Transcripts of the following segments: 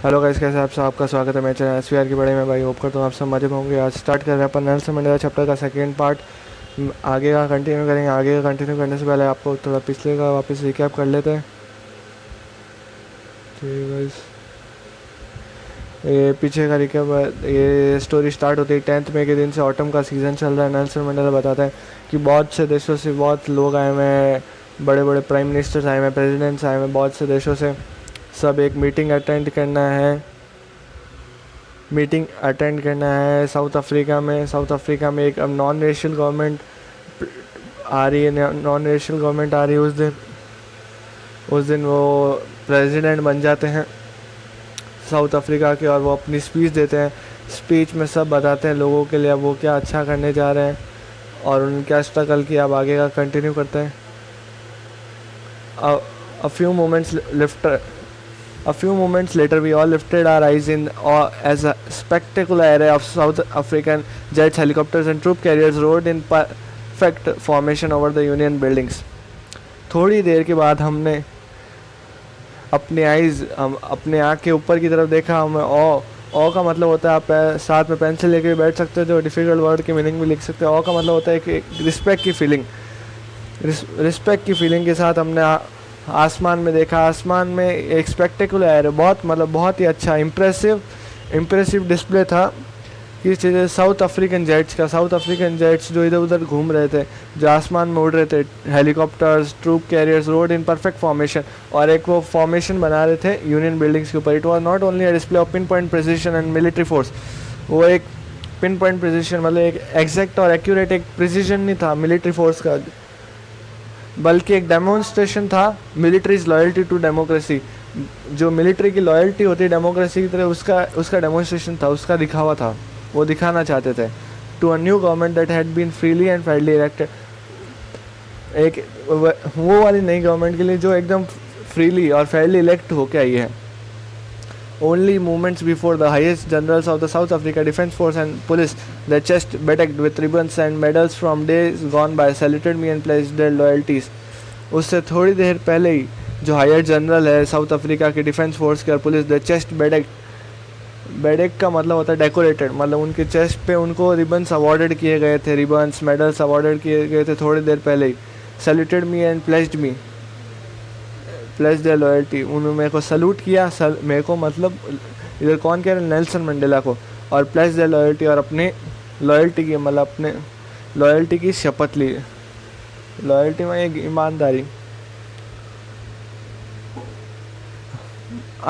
Hello guys, कैसे आप सब? आपका स्वागत है मेरे चैनल एसवीआर की बड़े में। भाई होप करता हूँ आप सब मजे में होंगे। आज स्टार्ट कर रहे हैं अपन नेल्सन मंडेला चैप्टर का सेकंड पार्ट। आगे का कंटिन्यू करेंगे। आगे का कंटिन्यू करने से पहले आपको थोड़ा पिछले का वापस रिकैप कर लेते हैं। ठीक है guys, ये पीछे का रिकैप। ये स्टोरी स्टार्ट होती है 10 मई के दिन से। ऑटम का सीज़न चल रहा है। नेल्सन मंडेला बताता है कि बहुत से देशों से बहुत लोग आए हुए हैं, बड़े बड़े प्राइम मिनिस्टर्स आए हुए हैं, प्रेसिडेंट्स आए हुए हैं बहुत से देशों से। सब एक मीटिंग अटेंड करना है साउथ अफ्रीका में। साउथ अफ्रीका में एक अब नॉन रेशियल गवर्नमेंट आ रही है। नॉन रेशियल गवर्नमेंट आ रही है। उस दिन वो प्रेसिडेंट बन जाते हैं साउथ अफ्रीका के, और वो अपनी स्पीच देते हैं। स्पीच में सब बताते हैं लोगों के लिए अब वो क्या अच्छा करने जा रहे हैं और उन्होंने क्या स्ट्रगल किया। अब आगे का कंटिन्यू करते हैं। A few moments lift A few moments later, we all lifted our eyes in awe as a spectacular array of South African jets, helicopters, and troop carriers rode in perfect formation over the Union buildings. थोड़ी देर के बाद हमने अपने आँख के ऊपर की तरफ देखा। हमें ऑ का मतलब होता है, आप साथ में पेंसिल लेके भी बैठ सकते हो, जो डिफ़िकल्ट वर्ड की मीनिंग भी लिख सकते हो। ऑ का मतलब होता है कि रिस्पेक्ट की फीलिंग। रिस्पेक्ट की फीलिंग के साथ हमने आसमान में देखा। आसमान में एक स्पेक्टेकुलर है, बहुत ही अच्छा इम्प्रेसिव डिस्प्ले था। किस चीज़? साउथ अफ्रीकन जेट्स जो इधर उधर घूम रहे थे, जो आसमान में उड़ रहे थे। Helicopters, troop carriers rode in perfect formation, और एक वो फॉर्मेशन बना रहे थे यूनियन बिल्डिंग्स के ऊपर। It was not only a display of pin point precision and military force. वो एक पिन पॉइंट प्रिसिशन मतलब एक एग्जैक्ट और एक्यूरेट एक प्रिसिशन नहीं था मिलिट्री फोर्स का, बल्कि एक डेमोन्स्ट्रेशन था मिलिट्रीज लॉयल्टी टू डेमोक्रेसी। जो मिलिट्री की लॉयल्टी होती है डेमोक्रेसी की तरह, उसका डेमोन्स्ट्रेशन था, उसका दिखावा था। वो दिखाना चाहते थे to a new government that had been freely and fairly elected. एक वो वाली नई गवर्नमेंट के लिए जो एकदम फ्रीली और फेयरली इलेक्ट होके आई है। Only moments before, the highest generals of the South Africa Defence Force and Police, their chest bedecked with ribbons and medals from days gone by, saluted me and pledged their loyalties. उससे थोड़ी देर पहले ही जो higher general है south Africa के defence force के और police, the chest बेडेक का मतलब होता है डेकोरेटेड, मतलब उनके चेस्ट पे उनको रिबन्स अवार्डेड किए गए थे, रिबन्स मेडल्स अवार्डेड किए गए थे थोड़ी देर पहले ही। Saluted me and pledge their loyalty, उन्होंने मेरे को सल्यूट किया। मेरे को मतलब इधर कौन कह रहे हैं? नेल्सन मंडेला को। और प्लेज देयर लॉयल्टी, और अपने लॉयल्टी की मतलब अपने लॉयल्टी की शपथ ली। लॉयल्टी में एक ईमानदारी।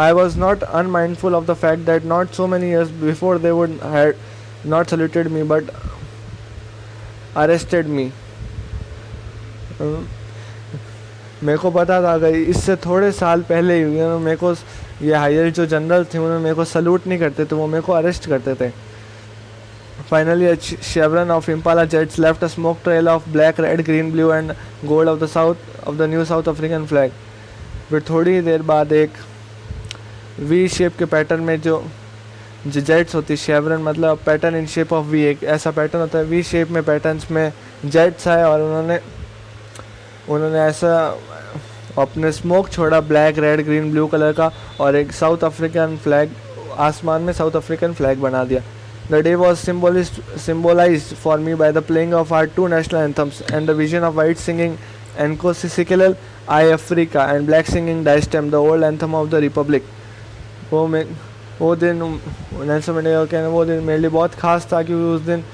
I was not unmindful of the fact that not so many years before they would had not saluted me but arrested me. मेरे को पता था कि इससे थोड़े साल पहले ही मेरे को ये हायर जो जनरल थे उन्होंने मेरे को सल्यूट नहीं करते थे, वो मेरे को अरेस्ट करते थे। Finally, a chevron of Impala jets left a smoke trail of black, red, green, blue and gold of the new South African flag. फिर थोड़ी देर बाद एक वी शेप के पैटर्न में जो जेट्स होती, शेवरन मतलब pattern in shape of V, एक ऐसा पैटर्न होता है वी शेप में पैटर्न्स में जेट्स आए, और उन्होंने ऐसा अपने स्मोक छोड़ा black, red, green, blue colour का, और एक साउथ अफ्रीकन फ्लैग आसमान में साउथ अफ्रीकन फ्लैग बना दिया। The day was symbolized for me by the playing of our two national anthems and the vision of white singing Nkosi I Africa and black singing Daistem, the old anthem of the Republic. वो दिन Nelson Mandela का कहना, वो दिन मेरे लिए बहुत ख़ास था क्योंकि उस दिन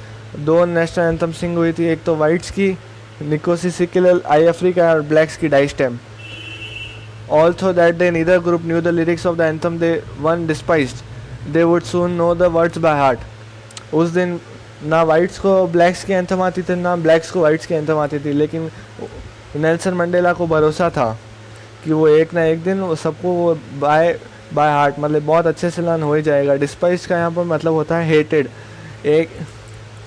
दो नेशनल एंथम सिंग हुई थी, एक तो वाइट्स की निकोसी सिकिलल आई अफ्रीका और ब्लैक्स की डाइस्टेम। Although that day neither group knew the lyrics of the anthem they one despised, they would soon know the words by heart. उस दिन ना वाइट्स को ब्लैक्स की एंथम आती थी, ना ब्लैक्स को वाइट्स की एंथम आती थी, लेकिन नेल्सन मंडेला को भरोसा था कि वो एक ना एक दिन वो सबको वो बाय हार्ट मतलब बहुत अच्छे से लर्न हो ही जाएगा। डिस्पाइस का यहाँ पर मतलब होता है हेटेड। एक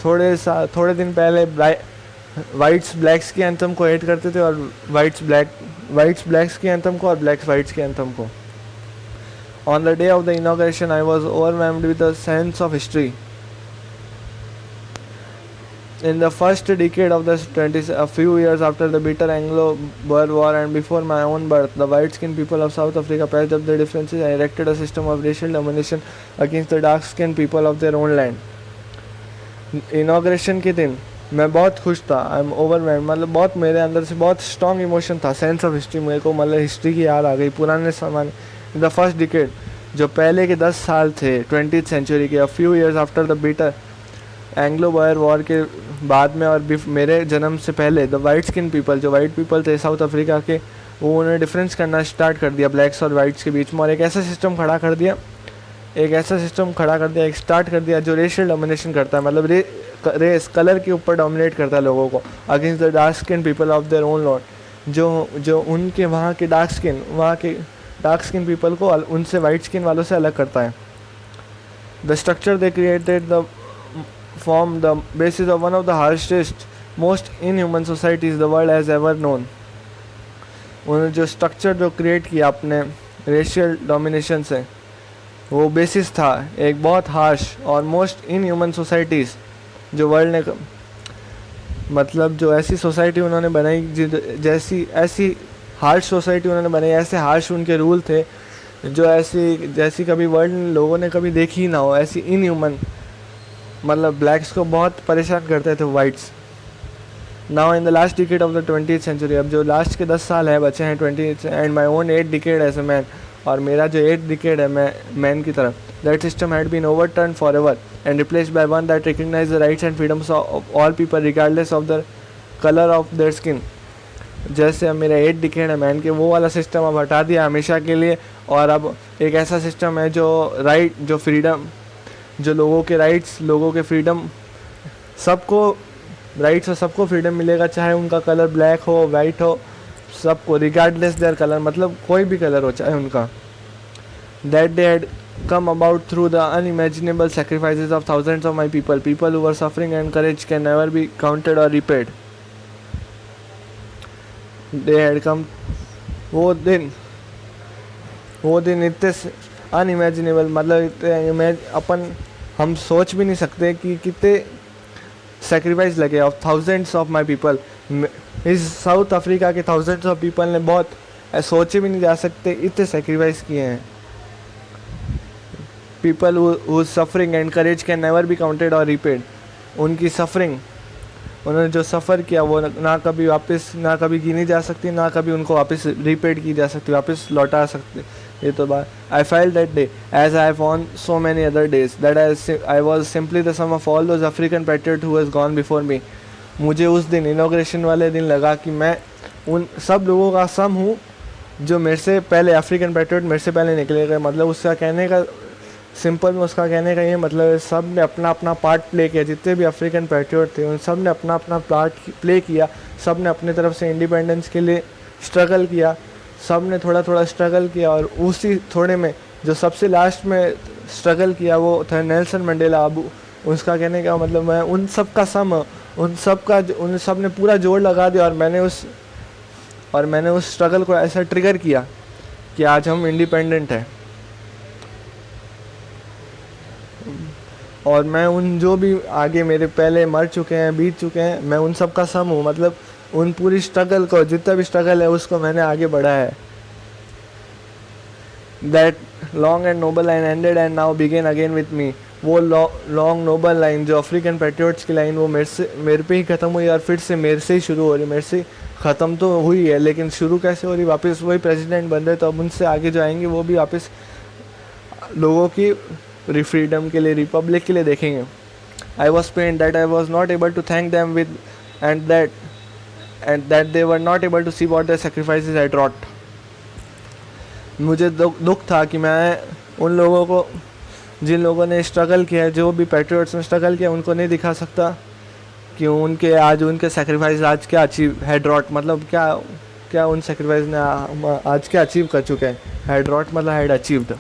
थोड़े दिन पहले वाइट्स ब्लैक्स की एंथम को हेट करते थे, और वाइट्स ब्लैक्स की एंथम को और ब्लैक्स वाइट्स की एंथम को। On the day of the inauguration I was overwhelmed with the sense of history. In the first decade of the 20s, a few years after the bitter Anglo-Boer War and before my own birth, the white-skinned people of South Africa patched up their differences and erected a system of racial domination against the dark-skinned people of their own land. Inauguration के दिन मैं बहुत खुश था. I am overwhelmed. मतलब बहुत मेरे अंदर से बहुत स्ट्रॉन्ग इमोशन था. सेंस ऑफ हिस्ट्री, मेरे को मतलब हिस्ट्री की याद आ गई, पुराने सामान. द फर्स्ट डिकेड, जो पहले के 10 साल थे 20th सेंचुरी के, a few years after the bitter Anglo Boer war के बाद में और मेरे जन्म से पहले, द वाइट स्किन पीपल, जो वाइट पीपल थे साउथ अफ्रीका के, वो उन्होंने डिफरेंस करना स्टार्ट कर दिया ब्लैक्स और वाइट्स के बीच में, और एक ऐसा सिस्टम खड़ा कर दिया एक स्टार्ट कर दिया जो रेशियल डोमिनेशन करता है. मतलब रेस कलर के ऊपर डोमिनेट करता है लोगों को against the dark skin people of their own lot. जो उनके वहाँ के डार्क स्किन पीपल को उनसे वाइट स्किन वालों से अलग करता है. The structure they created the form the basis of one of the harshest, most inhuman societies the world has ever known. उन्होंने जो स्ट्रक्चर जो क्रिएट किया अपने रेशियल डोमिनेशन से, वो बेसिस था एक बहुत हार्श और मोस्ट इनह्यूमन सोसाइटीज़ जो वर्ल्ड ने, मतलब जो ऐसी सोसाइटी उन्होंने बनाई, जैसी ऐसी हार्श सोसाइटी उन्होंने बनाई, ऐसे हार्श उनके रूल थे जो जैसी कभी वर्ल्ड लोगों ने कभी देखी ही ना हो. ऐसी इनह्यूमन, मतलब ब्लैक्स को बहुत परेशान करते थे whites. Now in the last decade of the 20th century, अब जो लास्ट के 10 साल है बचे हैं 20th, and my own 8th decade as a man, और मेरा जो 8th डिकेड है मैन की तरफ, that system had been overturn for ever and replaced by one that recognise the rights and freedoms of all people regardless of the colour of their skin. जैसे अब मेरा 8th decade है man के, वो वाला system अब हटा दिया हमेशा के लिए, और अब एक ऐसा सिस्टम है जो फ्रीडम, जो लोगों के राइट्स, लोगों के फ्रीडम, सबको राइट्स और सबको फ्रीडम मिलेगा, चाहे उनका कलर ब्लैक हो वाइट हो, सबको रिगार्डलेस देयर कलर, मतलब कोई भी कलर हो चाहे उनका. That they had come about through the unimaginable sacrifices of thousands of my people who were suffering and courage can never be counted or repaid. They had come, वो दिन इतने unimaginable, मतलब हम सोच भी नहीं सकते कि कितने सेक्रीफाइस लगे of thousands of my people. इस साउथ अफ्रीका के थाउजेंड्स ऑफ पीपल ने बहुत सोचे भी नहीं जा सकते इतने सेक्रीफाइस किए हैं. People who suffering and courage can never be counted और रिपेड. उनकी सफरिंग, उन्होंने जो सफ़र किया वो ना कभी गिनी जा सकती, ना कभी उनको वापस रिपेड की जा सकती, वापस लौटा सकते. ये तो बात. I felt that day as I have on so many other days that I was simply the sum of all those African patriot who has gone before me. मुझे उस दिन इनॉग्रेशन वाले दिन लगा कि मैं उन सब लोगों का सम हूँ जो मेरे से पहले, अफ्रीकन पैट्रियट मेरे से पहले निकले गए. मतलब उसका कहने का सिंपल में उसका कहने का ये मतलब है, सब ने अपना अपना पार्ट प्ले किया. जितने भी अफ्रीकन पैट्रियट थे उन सब ने अपना अपना पार्ट प्ले किया. सब ने अपने तरफ से इंडिपेंडेंस के लिए स्ट्रगल किया. सब ने थोड़ा थोड़ा स्ट्रगल किया, और उसी थोड़े में जो सबसे लास्ट में स्ट्रगल किया वो था नेल्सन मंडेला. अब उसका कहने का मतलब मैं उन सब का सम, उन सब ने पूरा जोर लगा दिया, और मैंने उस स्ट्रगल को ऐसा ट्रिगर किया कि आज हम इंडिपेंडेंट हैं. और मैं उन जो भी आगे मेरे पहले मर चुके हैं, बीत चुके हैं, मैं उन सब का सम हूँ. मतलब उन पूरी स्ट्रगल को, जितना भी स्ट्रगल है उसको मैंने आगे बढ़ाया है. That long and noble line ended and now begin again with me. वो लॉन्ग नोबल लाइन जो अफ्रीकन पैट्रियट्स की लाइन, वो मेरे पे ही ख़त्म हुई और फिर से मेरे से ही शुरू हो रही. मेरे से ख़त्म तो हुई है, लेकिन शुरू कैसे हो रही, वापस वही प्रेसिडेंट बन रहे, तो अब उनसे आगे जो आएंगे वो भी वापस लोगों की फ्रीडम के लिए, रिपब्लिक के लिए देखेंगे. I was pain that I was not able to thank them with and that they were not able to see what the sacrifices I wrought. मुझे दुख था कि मैं उन लोगों को, जिन लोगों ने स्ट्रगल किया, जो भी पैट्रियट्स ने स्ट्रगल किया, उनको नहीं दिखा सकता कि उनके सेक्रीफाइस आज क्या अचीव हैड रॉट. मतलब क्या उन सेक्रीफाइस ने आज क्या अचीव कर चुके हैं. हैड रॉट मतलब had achieved.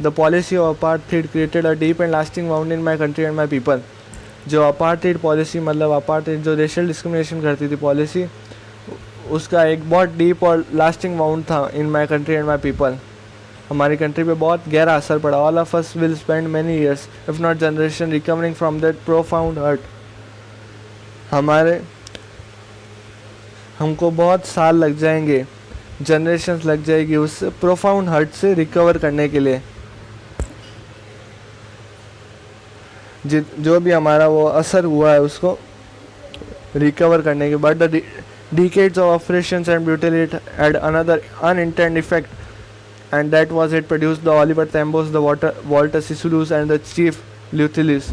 The policy of apartheid created a deep and lasting wound in my country and my people. जो apartheid policy, मतलब apartheid जो racial discrimination करती थी पॉलिसी, उसका एक बहुत डीप और लास्टिंग वाउंड था in my country and my people. हमारी कंट्री पे बहुत गहरा असर पड़ा. All of us will spend many years, if not generation, recovering from that profound hurt. हमारे हमको बहुत साल लग जाएंगे, जनरेशन्स लग जाएगी उस प्रोफाउंड हर्ट से रिकवर करने के लिए। जो भी हमारा वो असर हुआ है उसको रिकवर करने के बाद। The decades of operations and brutality had another unintended effect, and that was it produced the Oliver Tambos, the Walter Sisulu, and the Chief Luthulus,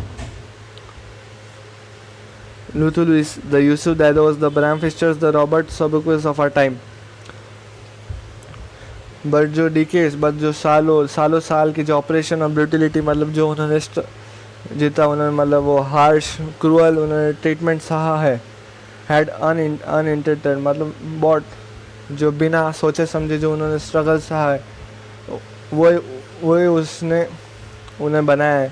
the Yusuf Dados, the Bram Fisters, the Robert Sobequist of our time. But जो decades, but जो सालों साल की जो operation और ब्रूटिलिटी, मतलब जो उन्होंने जितना उन्होंने मतलब वो हार्श क्रूअल उन्होंने ट्रीटमेंट सहा है, हैड अनइंटेंटेड मतलब बहुत जो बिना सोचे समझे जो उन्होंने स्ट्रगल सहा है, वही उसने उन्हें बनाया है।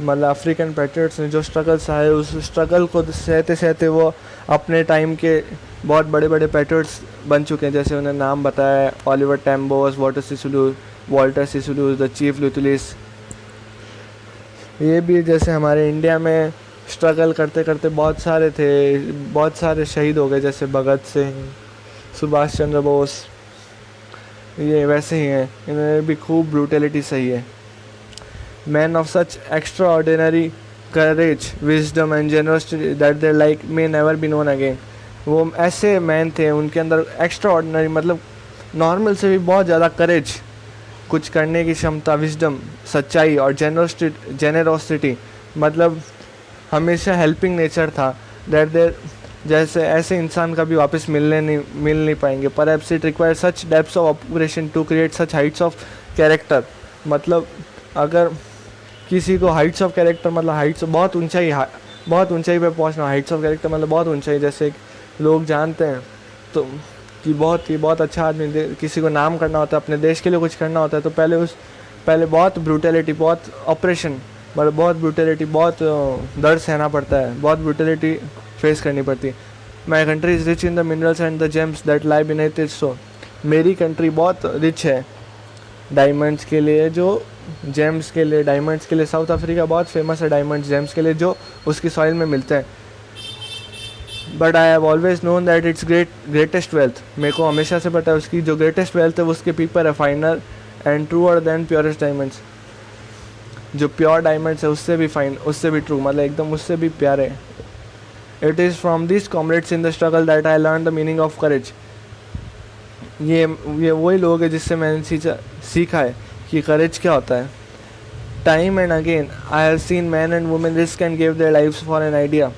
मतलब अफ्रीकन पैट्रियट्स ने जो स्ट्रगल सहा है, उस स्ट्रगल को सहते सहते वो अपने टाइम के बहुत बड़े बड़े पैट्रियट्स बन चुके हैं। जैसे उन्हें नाम बताया, ओलिवर टैम्बोस, वाल्टर सिसुलू, द चीफ लुथुलिस। ये भी जैसे हमारे इंडिया में स्ट्रगल करते करते बहुत सारे थे, बहुत सारे शहीद हो गए, जैसे भगत सिंह, सुभाष चंद्र बोस, ये वैसे ही हैं। इन्होंने भी खूब ब्रूटलिटी सही है। Man of such extraordinary courage, wisdom and generosity that there like may never be known again. वो ऐसे मैन थे, उनके अंदर एक्स्ट्रा ऑर्डिनरी मतलब नॉर्मल से भी बहुत ज़्यादा करेज, कुछ करने की क्षमता, विजडम सच्चाई, और जेनरोसिटी मतलब हमेशा हेल्पिंग नेचर था। दैट देयर जैसे ऐसे इंसान कभी वापस मिल नहीं पाएंगे। Perhaps it require such depths of oppression to create such heights of character. मतलब अगर किसी को हाइट्स ऑफ कैरेक्टर मतलब हाइट्स बहुत ऊंचाई पे पहुंचना, हाइट्स ऑफ कैरेक्टर मतलब बहुत ऊंचाई, जैसे लोग जानते हैं तो कि बहुत अच्छा आदमी, किसी को नाम करना होता है, अपने देश के लिए कुछ करना होता है, तो पहले बहुत ब्रूटलिटी, बहुत ऑपरेशन, मतलब बहुत ब्रूटलिटी, बहुत दर्द सहना पड़ता है, बहुत ब्रूटलिटी फेस करनी पड़ती है। My country is rich in the minerals and the gems that lie beneath it. So मेरी कंट्री बहुत रिच है डायमंड्स के लिए, जो जेम्स के लिए, डायमंड्स के लिए। साउथ अफ्रीका बहुत फेमस है डायमंड्स, जेम्स के लिए, जो उसकी सॉइल में मिलते हैं। But I have always known that it's greatest wealth. मेरे को हमेशा से पता है उसकी जो ग्रेटेस्ट वेल्थ है वो उसके पीपर है, finer and truer than purest diamonds. जो प्योर डायमंड्स है उससे भी फाइन, उससे भी ट्रू, मतलब एकदम उससे भी प्यारे। It is from this comrades in the struggle that I learn the meaning of courage. ये वही लोग हैं जिससे मैंने सीखा है कि करेज क्या होता है। Time and again I have seen man and women risk and give their lives for an idea.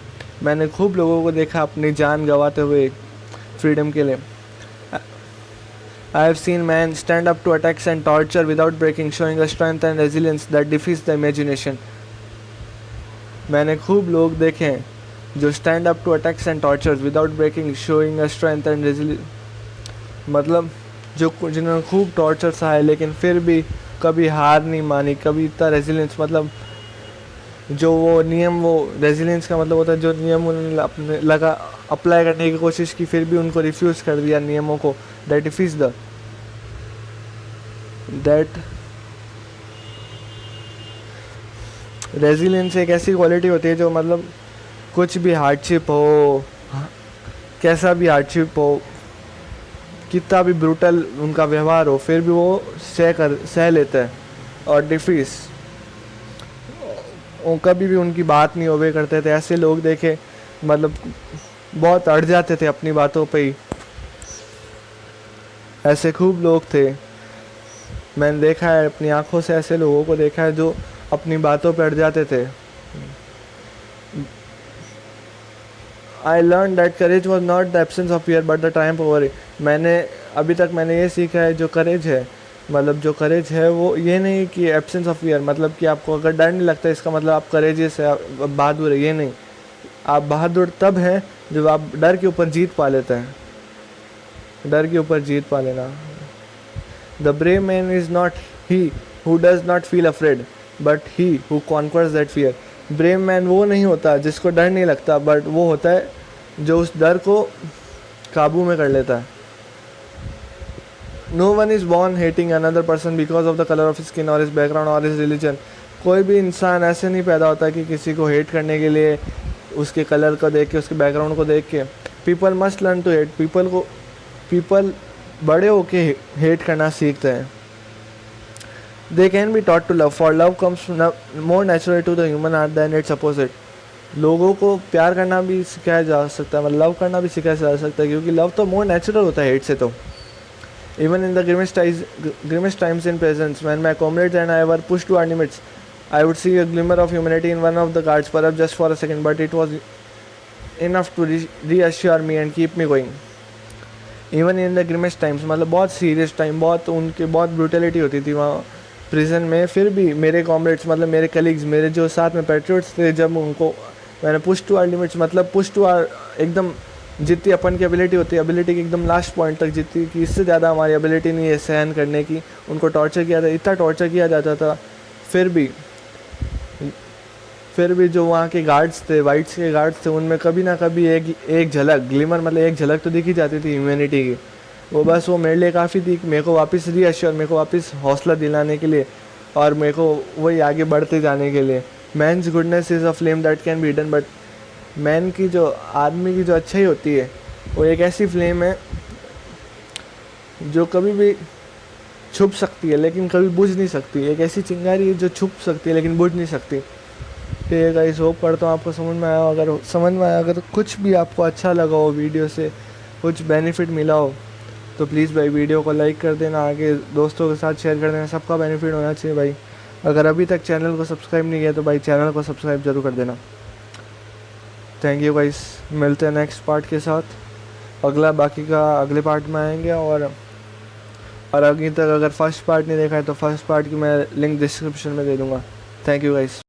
मैंने खूब लोगों को देखा अपनी जान गंवाते हुए फ्रीडम के लिए। I have seen men stand up to attacks and torture without breaking, showing a strength and resilience that defies the imagination. मैंने खूब लोग देखे हैं जो stand up to attacks and tortures without breaking, showing a strength and resilience, मतलब जिन्होंने खूब torture सहा है लेकिन फिर भी कभी हार नहीं मानी, कभी इतना रेजिलियंस, मतलब जो वो नियम, वो रेजिलियंस का मतलब होता है जो नियम उन्होंने अप्लाई करने की कोशिश की, फिर भी उनको रिफ्यूज़ कर दिया नियमों को। दैट डिफीज दैट रेजिलियंस एक ऐसी क्वालिटी होती है जो मतलब कुछ भी हार्डशिप हो, कैसा भी हार्डशिप हो, कितना भी ब्रूटल उनका व्यवहार हो, फिर भी वो सह लेते हैं और डिफीज, कभी भी उनकी बात नहीं होवे करते थे। ऐसे लोग देखे मतलब बहुत अड़ जाते थे अपनी बातों पे ही, ऐसे खूब लोग थे। मैंने देखा है अपनी आंखों से, ऐसे लोगों को देखा है जो अपनी बातों पे अड़ जाते थे। I learn that courage was not the absence of fear but the Triumph over it. अभी तक मैंने ये सीखा है जो करेज है, मतलब जो करेज है वो ये नहीं कि एब्सेंस ऑफ फियर, मतलब कि आपको अगर डर नहीं लगता इसका मतलब आप करेजियस है, आप बहादुर है, ये नहीं। आप बहादुर तब हैं जब आप डर के ऊपर जीत पा लेते हैं, डर के ऊपर जीत पा लेना। The brave man is not he who does not feel afraid but he who conquers that fear. Brave man वो नहीं होता जिसको डर नहीं लगता, बट वो होता है जो उस डर को काबू में कर लेता है। No one is born hating another person because of the color of his skin or his background or his religion. कोई भी इंसान ऐसे नहीं पैदा होता कि किसी को हेट करने के लिए उसके कलर को देख के, उसके बैकग्राउंड को देख के। People must learn to hate, people बड़े होके हेट करना सीखते हैं। They can be taught to love, for love comes more natural to the human heart than its opposite. लोगों को प्यार करना भी सिखाया जा सकता है, मतलब लव करना भी सिखाया जा सकता है, क्योंकि लव तो मोर नेचुरल होता है हेट से। तो even in the grimmest times in presence, when my comrades and I were pushed to our limits, I would see a glimmer of humanity in one of the guards, perhaps just for a second, but it was enough to reassure me and keep me going. Even in the grimmest times, मतलब बहुत serious time, बहुत brutality होती थी वहाँ prison में, फिर भी मेरे कॉमरेड्स, मतलब मेरे कलीग्स, मेरे जो साथ में पेट्रियट्स थे, जब उनको मैंने पुश टू आर लिमिट्स, मतलब पुश टू आर एकदम जितनी अपन की एबिलिटी होती है, एबिलिटी की एकदम लास्ट पॉइंट तक, जितनी कि इससे ज़्यादा हमारी एबिलिटी नहीं है सहन करने की, उनको टॉर्चर किया था, इतना टॉर्चर किया जाता था। फिर भी जो वहाँ के गार्ड्स थे, वाइट्स के गार्ड्स थे, उनमें कभी ना कभी एक झलक, ग्लिमर, मतलब एक झलक तो दिखी जाती थी ह्यूमैनिटी की। वो मेरे लिए काफ़ी थी, मेरे को वापस रीअश्योर, मेरे को वापस हौसला दिलाने के लिए, और मेरे को वही आगे बढ़ते जाने के लिए। Man's goodness is a flame that can be hidden, but man की जो, आदमी की जो अच्छाई होती है, वो एक ऐसी फ्लेम है जो कभी भी छुप सकती है लेकिन कभी बुझ नहीं सकती। एक ऐसी चिंगारी है जो छुप सकती है लेकिन बुझ नहीं सकती। तो ये गाइस, होप करता हूँ आपको समझ में आया। अगर कुछ भी आपको अच्छा लगा हो, वीडियो से कुछ बेनिफिट मिला हो, तो प्लीज़ भाई वीडियो को लाइक कर देना, आगे दोस्तों के साथ शेयर कर देना, सबका बेनिफिट होना चाहिए भाई। अगर अभी तक चैनल को सब्सक्राइब नहीं किया तो भाई चैनल को सब्सक्राइब जरूर कर देना। थैंक यू गाइस, मिलते हैं नेक्स्ट पार्ट के साथ। बाकी का अगले पार्ट में आएंगे। और अभी तक अगर फर्स्ट पार्ट नहीं देखा है तो फर्स्ट पार्ट की मैं लिंक डिस्क्रिप्शन में दे दूँगा। Thank you guys.